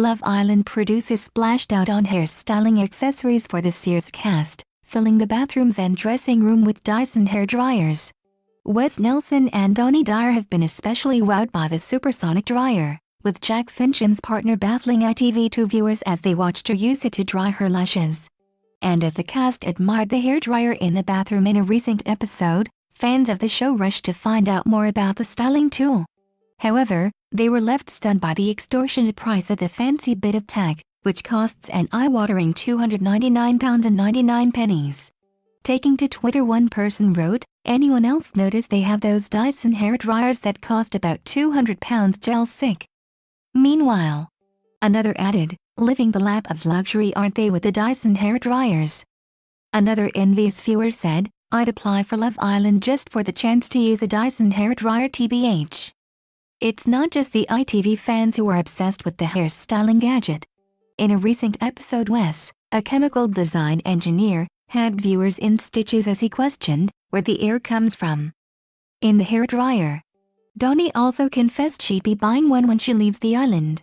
Love Island producers splashed out on hairstyling accessories for this year's cast, filling the bathrooms and dressing room with Dyson hair dryers. Wes Nelson and Donnie Dyer have been especially wowed by the supersonic dryer, with Jack Fincham's partner baffling ITV2 viewers as they watched her use it to dry her lashes. And as the cast admired the hairdryer in the bathroom in a recent episode, fans of the show rushed to find out more about the styling tool. However, they were left stunned by the extortionate price of the fancy bit of tech, which costs an eye-watering £299.99. Taking to Twitter, one person wrote, "Anyone else notice they have those Dyson hair dryers that cost about £200 gel sick?" Meanwhile, another added, "Living the lap of luxury, aren't they, with the Dyson hair dryers?" Another envious viewer said, "I'd apply for Love Island just for the chance to use a Dyson hair dryer tbh." It's not just the ITV fans who are obsessed with the hairstyling gadget. In a recent episode, Wes, a chemical design engineer, had viewers in stitches as he questioned where the air comes from in the hairdryer. Donnie also confessed she'd be buying one when she leaves the island.